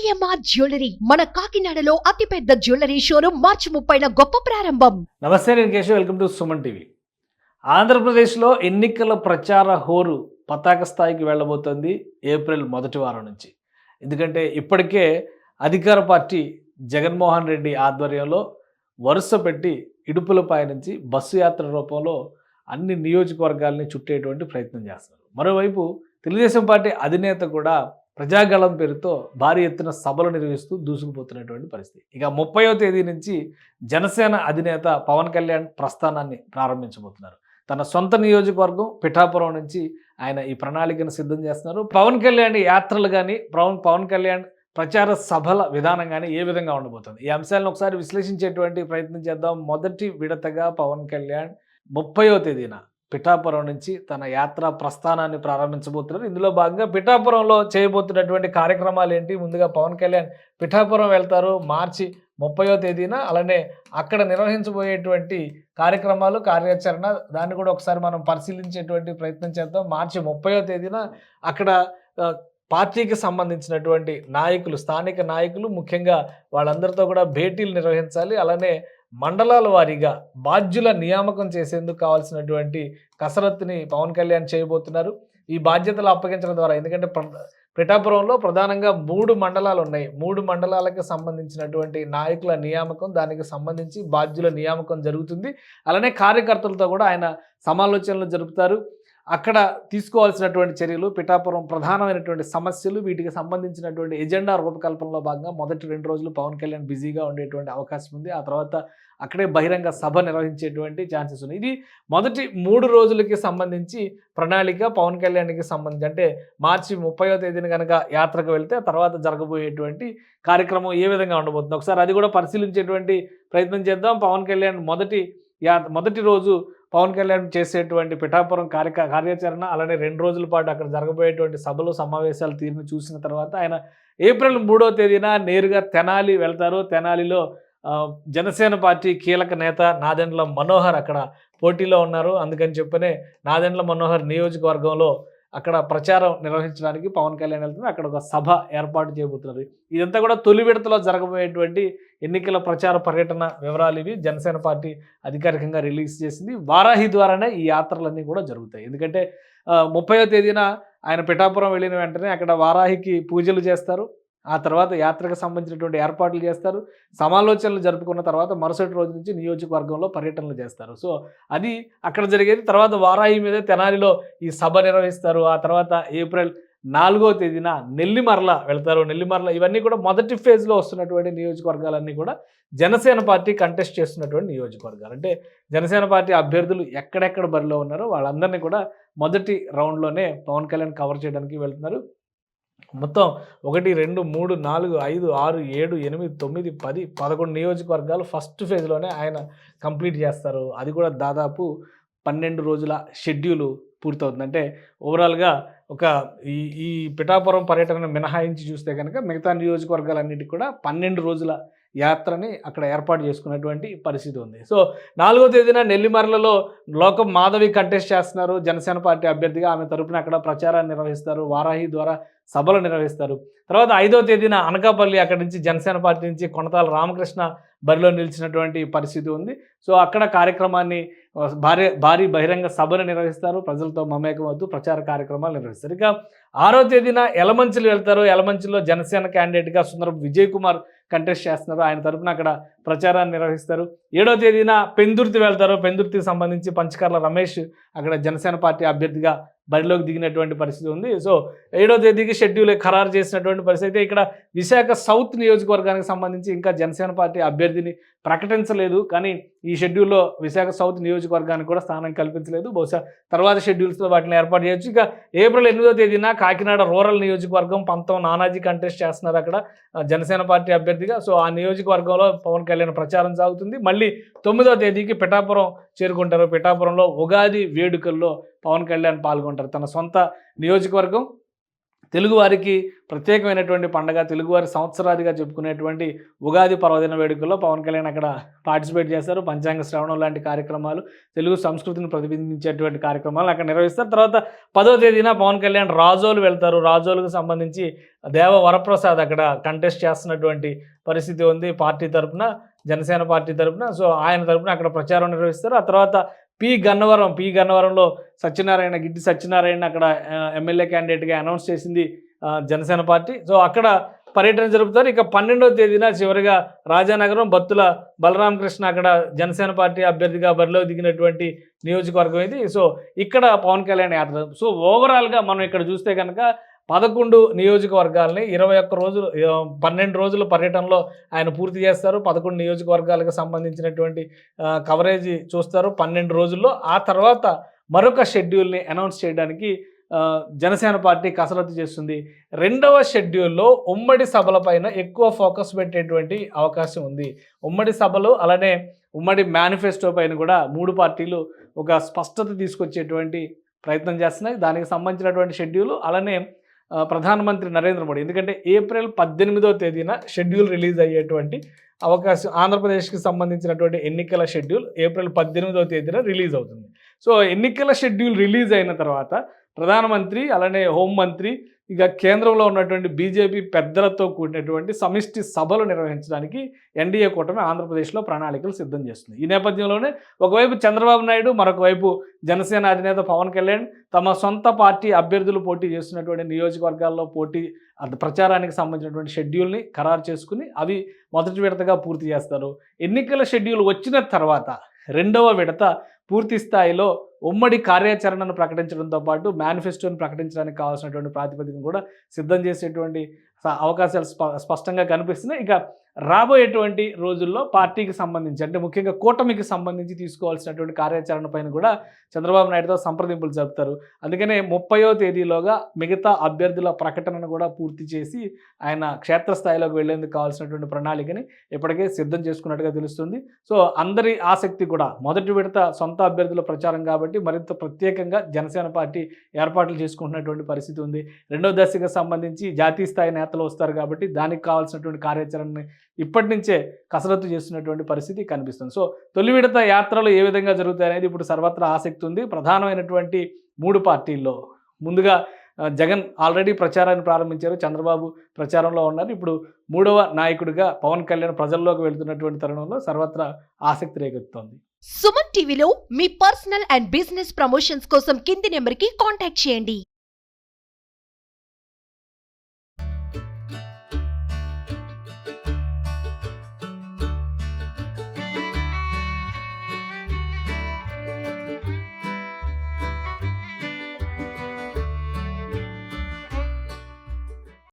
CMR jewellery మన కాకినాడలో అతిపెద్ద జ్యువెలరీ షోరూమ్ మార్చి 30న గొప్ప ప్రారంభం. నమస్తే, నేను Keshav. Welcome to Suman TV. ఆంధ్రప్రదేశ్లో ఎన్నికల ప్రచార హోరు పతాక స్థాయికి వెళ్ళబోతోంది ఏప్రిల్ మొదటి వారం నుంచి. ఎందుకంటే ఇప్పటికే అధికార పార్టీ జగన్మోహన్ రెడ్డి ఆధ్వర్యంలో వరుస పెట్టి ఇడుపులపై నుంచి బస్సు యాత్ర రూపంలో అన్ని నియోజకవర్గాల్ని చుట్టేటువంటి ప్రయత్నం చేస్తున్నారు. మరోవైపు తెలుగుదేశం పార్టీ అధినేత కూడా ప్రజాగళం పేరుతో భారీ ఎత్తున సభలు నిర్వహిస్తూ దూసుకుపోతున్నటువంటి పరిస్థితి. ఇక 30వ తేదీ నుంచి జనసేన అధినేత పవన్ కళ్యాణ్ ప్రస్థానాన్ని ప్రారంభించబోతున్నారు. తన సొంత నియోజకవర్గం పిఠాపురం నుంచి ఆయన ఈ ప్రణాళికను సిద్ధం చేస్తున్నారు. పవన్ కళ్యాణ్ యాత్రలు కానీ పవన్ కళ్యాణ్ ప్రచార సభల విధానం కానీ ఏ విధంగా ఉండబోతుంది, ఈ అంశాలను ఒకసారి విశ్లేషించేటువంటి ప్రయత్నం చేద్దాం. మొదటి విడతగా పవన్ కళ్యాణ్ 30వ తేదీన పిఠాపురం నుంచి తన యాత్రా ప్రస్థానాన్ని ప్రారంభించబోతున్నారు. ఇందులో భాగంగా పిఠాపురంలో చేయబోతున్నటువంటి కార్యక్రమాలు ఏంటి? ముందుగా పవన్ కళ్యాణ్ పిఠాపురం వెళ్తారు మార్చి 30వ తేదీన. అలానే అక్కడ నిర్వహించబోయేటువంటి కార్యక్రమాలు, కార్యాచరణ, దాన్ని కూడా ఒకసారి మనం పరిశీలించేటువంటి ప్రయత్నం చేద్దాం. మార్చి 30వ తేదీన అక్కడ పార్టీకి సంబంధించినటువంటి నాయకులు, స్థానిక నాయకులు, ముఖ్యంగా వాళ్ళందరితో కూడా భేటీలు నిర్వహించాలి. అలానే మండలాల వారీగా బాధ్యుల నియామకం చేసేందుకు కావాల్సినటువంటి కసరత్తుని పవన్ కళ్యాణ్ చేయబోతున్నారు. ఈ బాధ్యతలు అప్పగించడం ద్వారా, ఎందుకంటే పిఠాపురంలో ప్రధానంగా 3 మండలాలు ఉన్నాయి. 3 మండలాలకు సంబంధించినటువంటి నాయకుల నియామకం, దానికి సంబంధించి బాధ్యుల నియామకం జరుగుతుంది. అలానే కార్యకర్తలతో కూడా ఆయన సమాలోచనలు జరుపుతారు. అక్కడ తీసుకోవాల్సినటువంటి చర్యలు, పిఠాపురం ప్రధానమైనటువంటి సమస్యలు, వీటికి సంబంధించినటువంటి ఎజెండా రూపకల్పనలో భాగంగా మొదటి 2 రోజులు పవన్ కళ్యాణ్ బిజీగా ఉండేటువంటి అవకాశం ఉంది. ఆ తర్వాత అక్కడే బహిరంగ సభ నిర్వహించేటువంటి ఛాన్సెస్ ఉన్నాయి. ఇది మొదటి 3 రోజులకి సంబంధించి ప్రణాళిక. పవన్ కళ్యాణ్కి సంబంధించి అంటే మార్చి 30వ తేదీన కనుక యాత్రకు వెళ్తే ఆ తర్వాత జరగబోయేటువంటి కార్యక్రమం ఏ విధంగా ఉండబోతుంది, ఒకసారి అది కూడా పరిశీలించేటువంటి ప్రయత్నం చేద్దాం. పవన్ కళ్యాణ్ మొదటి రోజు పవన్ కళ్యాణ్ చేసేటువంటి పిఠాపురం కార్యాచరణ, అలానే 2 రోజుల పాటు అక్కడ జరగబోయేటువంటి సభలు, సమావేశాలు తీరును చూసిన తర్వాత ఆయన ఏప్రిల్ 3వ తేదీన నేరుగా తెనాలి వెళ్తారు. తెనాలిలో జనసేన పార్టీ కీలక నేత నాదెండ్ల మనోహర్ అక్కడ పోటీలో ఉన్నారు. అందుకని చెప్పనే నాదెండ్ల మనోహర్ నియోజకవర్గంలో అక్కడ ప్రచారం నిర్వహించడానికి పవన్ కళ్యాణ్ వెళ్తున్నారు. అక్కడ ఒక సభ ఏర్పాటు చేయబోతున్నారు. ఇదంతా కూడా తొలి విడతలో జరగబోయేటువంటి ఎన్నికల ప్రచార పర్యటన వివరాలు ఇవి. జనసేన పార్టీ అధికారికంగా రిలీజ్ చేసింది. వారాహి ద్వారానే ఈ యాత్రలన్నీ కూడా జరుగుతాయి. ఎందుకంటే 30వ తేదీన ఆయన పిఠాపురం వెళ్ళిన వెంటనే అక్కడ వారాహికి పూజలు చేస్తారు. ఆ తర్వాత యాత్రకు సంబంధించినటువంటి ఏర్పాట్లు చేస్తారు. సమాలోచనలు జరుపుకున్న తర్వాత మరుసటి రోజు నుంచి నియోజకవర్గంలో పర్యటనలు చేస్తారు. సో అది అక్కడ జరిగేది. తర్వాత వారాహి మీద తెనాలిలో ఈ సభ నిర్వహిస్తారు. ఆ తర్వాత ఏప్రిల్ 4వ తేదీన నెల్లిమర్ల వెళ్తారు. నెల్లిమర్ల ఇవన్నీ కూడా మొదటి ఫేజ్లో వస్తున్నటువంటి నియోజకవర్గాలన్నీ కూడా జనసేన పార్టీ కంటెస్ట్ చేస్తున్నటువంటి నియోజకవర్గాలు. అంటే జనసేన పార్టీ అభ్యర్థులు ఎక్కడెక్కడ బరిలో ఉన్నారో వాళ్ళందరినీ కూడా మొదటి రౌండ్లోనే పవన్ కళ్యాణ్ కవర్ చేయడానికి వెళ్తున్నారు. మొత్తం 1, 2, 3, 4, 5, 6, 7, 8, 9, 10, 11 నియోజకవర్గాలు ఫస్ట్ ఫేజ్లోనే ఆయన కంప్లీట్ చేస్తారు. అది కూడా దాదాపు 12 రోజుల షెడ్యూలు పూర్తవుతుంది. అంటే ఓవరాల్గా ఒక ఈ పిఠాపురం పర్యటనను మినహాయించి చూస్తే కనుక మిగతా నియోజకవర్గాలన్నిటికీ కూడా 12 రోజుల యాత్రని అక్కడ ఏర్పాటు చేసుకున్నటువంటి పరిస్థితి ఉంది. సో 4వ తేదీన నెల్లిమర్లలో లోకం మాధవి కంటెస్ట్ చేస్తున్నారు జనసేన పార్టీ అభ్యర్థిగా. ఆమె తరపున అక్కడ ప్రచారాన్ని నిర్వహిస్తారు. వారాహి ద్వారా సభలు నిర్వహిస్తారు. తర్వాత 5వ తేదీన అనకాపల్లి, అక్కడి నుంచి జనసేన పార్టీ నుంచి కొనతాల రామకృష్ణ బరిలో నిలిచినటువంటి పరిస్థితి ఉంది. సో అక్కడ కార్యక్రమాన్ని భారీ బహిరంగ సభను నిర్వహిస్తారు. ప్రజలతో మమేకమవుతూ ప్రచార కార్యక్రమాలు నిర్వహిస్తారు. ఇక 6వ తేదీన యలమంచిలి వెళ్తారు. యలమంచిలో జనసేన క్యాండిడేట్గా సుందరం విజయ్ కుమార్ కంటెస్ట్ చేస్తున్నారు. ఆయన తరపున అక్కడ ప్రచారాన్ని నిర్వహిస్తారు. 7వ తేదీన పెందుర్తి వెళ్తారు. పెందుర్తికి సంబంధించి పంచకర్ల రమేష్ అక్కడ జనసేన పార్టీ అభ్యర్థిగా బరిలోకి దిగినటువంటి పరిస్థితి ఉంది. సో 7వ తేదీకి షెడ్యూల్ ఖరారు చేసినటువంటి పరిస్థితి. అయితే ఇక్కడ విశాఖ సౌత్ నియోజకవర్గానికి సంబంధించి ఇంకా జనసేన పార్టీ అభ్యర్థిని ప్రకటించలేదు. కానీ ఈ షెడ్యూల్లో విశాఖ సౌత్ నియోజకవర్గానికి కూడా స్థానం కల్పించలేదు. బహుశా తర్వాత షెడ్యూల్స్లో వాటిని ఏర్పాటు చేయొచ్చు. ఇక ఏప్రిల్ 8వ తేదీన కాకినాడ రూరల్ నియోజకవర్గం పంతం నానాజీ కంటెస్ట్ చేస్తున్నారు అక్కడ జనసేన పార్టీ అభ్యర్థిగా. సో ఆ నియోజకవర్గంలో పవన్ కళ్యాణ్ ప్రచారం సాగుతుంది. మళ్ళీ 9వ తేదీకి పిఠాపురం చేరుకుంటారు. పిఠాపురంలో ఉగాది వేడుకల్లో పవన్ కళ్యాణ్ పాల్గొంటారు. తన సొంత నియోజకవర్గం తెలుగు వారికి ప్రత్యేకమైనటువంటి పండగ, తెలుగువారి సంవత్సరాదిగా చెప్పుకునేటువంటి ఉగాది పర్వదిన వేడుకల్లో పవన్ కళ్యాణ్ అక్కడ పార్టిసిపేట్ చేస్తారు. పంచాంగ శ్రవణం లాంటి కార్యక్రమాలు, తెలుగు సంస్కృతిని ప్రతిబింబించేటువంటి కార్యక్రమాలు అక్కడ నిర్వహిస్తారు. తర్వాత 10వ తేదీన పవన్ కళ్యాణ్ రాజోలు వెళ్తారు. రాజోలుకు సంబంధించి దేవ వరప్రసాద్ అక్కడ కంటెస్ట్ చేస్తున్నటువంటి పరిస్థితి ఉంది పార్టీ తరపున, జనసేన పార్టీ తరపున. సో ఆయన తరపున అక్కడ ప్రచారం నిర్వహిస్తారు. ఆ తర్వాత పి గన్నవరంలో గిడ్డి సత్యనారాయణ అక్కడ ఎమ్మెల్యే క్యాండిడేట్గా అనౌన్స్ చేసింది జనసేన పార్టీ. సో అక్కడ పర్యటన జరుపుతారు. ఇక 12వ తేదీన చివరిగా రాజానగరం బత్తుల బలరామకృష్ణ అక్కడ జనసేన పార్టీ అభ్యర్థిగా బరిలో దిగినటువంటి నియోజకవర్గం ఇది. సో ఇక్కడ పవన్ కళ్యాణ్ యాత్ర. సో ఓవరాల్గా మనం ఇక్కడ చూస్తే కనుక 11 నియోజకవర్గాలని 21 రోజులు 12 రోజుల పర్యటనలో ఆయన పూర్తి చేస్తారు. 11 నియోజకవర్గాలకు సంబంధించినటువంటి కవరేజ్ చూస్తారు 12 రోజుల్లో. ఆ తర్వాత మరొక షెడ్యూల్ని అనౌన్స్ చేయడానికి జనసేన పార్టీ కసరత్తు చేస్తుంది. 2వ షెడ్యూల్లో ఉమ్మడి సభలపైన ఎక్కువ ఫోకస్ పెట్టేటువంటి అవకాశం ఉంది. ఉమ్మడి సభలు అలానే ఉమ్మడి మేనిఫెస్టో పైన కూడా 3 పార్టీలు ఒక స్పష్టత తీసుకొచ్చేటువంటి ప్రయత్నం చేస్తున్నాయి. దానికి సంబంధించినటువంటి షెడ్యూల్ అలానే ప్రధానమంత్రి నరేంద్ర మోడీ, ఎందుకంటే ఏప్రిల్ 18వ తేదీన షెడ్యూల్ రిలీజ్ అయ్యేటువంటి అవకాశం, ఆంధ్రప్రదేశ్కి సంబంధించినటువంటి ఎన్నికల షెడ్యూల్ ఏప్రిల్ 18వ తేదీన రిలీజ్ అవుతుంది. సో ఎన్నికల షెడ్యూల్ రిలీజ్ అయిన తర్వాత ప్రధానమంత్రి అలానే హోంమంత్రి ఇక కేంద్రంలో ఉన్నటువంటి బీజేపీ పెద్దలతో కూడినటువంటి సమిష్టి సభలు నిర్వహించడానికి ఎన్డీఏ కూటమి ఆంధ్రప్రదేశ్లో ప్రణాళికలు సిద్ధం చేస్తుంది. ఈ నేపథ్యంలోనే ఒకవైపు చంద్రబాబు నాయుడు, మరొక వైపు జనసేన అధినేత పవన్ కళ్యాణ్ తమ సొంత పార్టీ అభ్యర్థులు పోటీ చేస్తున్నటువంటి నియోజకవర్గాల్లో ప్రచారానికి సంబంధించినటువంటి షెడ్యూల్ని ఖరారు చేసుకుని అవి మొదటి విడతగా పూర్తి చేస్తారు. ఎన్నికల షెడ్యూల్ వచ్చిన తర్వాత 2వ విడత పూర్తి స్థాయిలో ఉమ్మడి కార్యాచరణను ప్రకటించడంతో పాటు మేనిఫెస్టోని ప్రకటించడానికి కావాల్సినటువంటి ప్రాతిపదికను కూడా సిద్ధం చేసేటువంటి అవకాశాలు స్పష్టంగా కనిపిస్తున్నాయి. ఇక రాబోయేటువంటి రోజుల్లో పార్టీకి సంబంధించి అంటే ముఖ్యంగా కూటమికి సంబంధించి తీసుకోవాల్సినటువంటి కార్యాచరణ పైన కూడా చంద్రబాబు నాయుడుతో సంప్రదింపులు జరుపుతారు. అందుకనే 30వ తేదీలోగా మిగతా అభ్యర్థుల ప్రకటనను కూడా పూర్తి చేసి ఆయన క్షేత్రస్థాయిలోకి వెళ్లేందుకు కావాల్సినటువంటి ప్రణాళికని ఇప్పటికే సిద్ధం చేసుకున్నట్టుగా తెలుస్తుంది. సో అందరి ఆసక్తి కూడా మొదటి విడత సొంత అభ్యర్థుల ప్రచారం కాబట్టి మరింత ప్రత్యేకంగా జనసేన పార్టీ ఏర్పాట్లు చేసుకుంటున్నటువంటి పరిస్థితి ఉంది. 2వ దశకు సంబంధించి జాతీయ స్థాయి నేతలు వస్తారు కాబట్టి దానికి కావాల్సినటువంటి కార్యాచరణని ఇప్పటి నుంచే కసరత్తు చేస్తున్నటువంటి పరిస్థితి కనిపిస్తుంది. సో తొలి విడత యాత్రలు ఏ విధంగా జరుగుతాయనేది ఇప్పుడు సర్వత్రా ఆసక్తి ఉంది. ప్రధానమైనటువంటి 3 పార్టీల్లో ముందుగా జగన్ ఆల్రెడీ ప్రచారాన్ని ప్రారంభించారు. చంద్రబాబు ప్రచారంలో ఉన్నారు. ఇప్పుడు 3వ నాయకుడిగా పవన్ కళ్యాణ్ ప్రజల్లోకి వెళ్తున్నటువంటి తరుణంలో సర్వత్రా ఆసక్తి రేకెత్తుతోంది. సుమన్ టీవీలో మీ పర్సనల్ అండ్ బిజినెస్ ప్రమోషన్స్ కోసం కింది నెంబర్కి కాంటాక్ట్ చేయండి.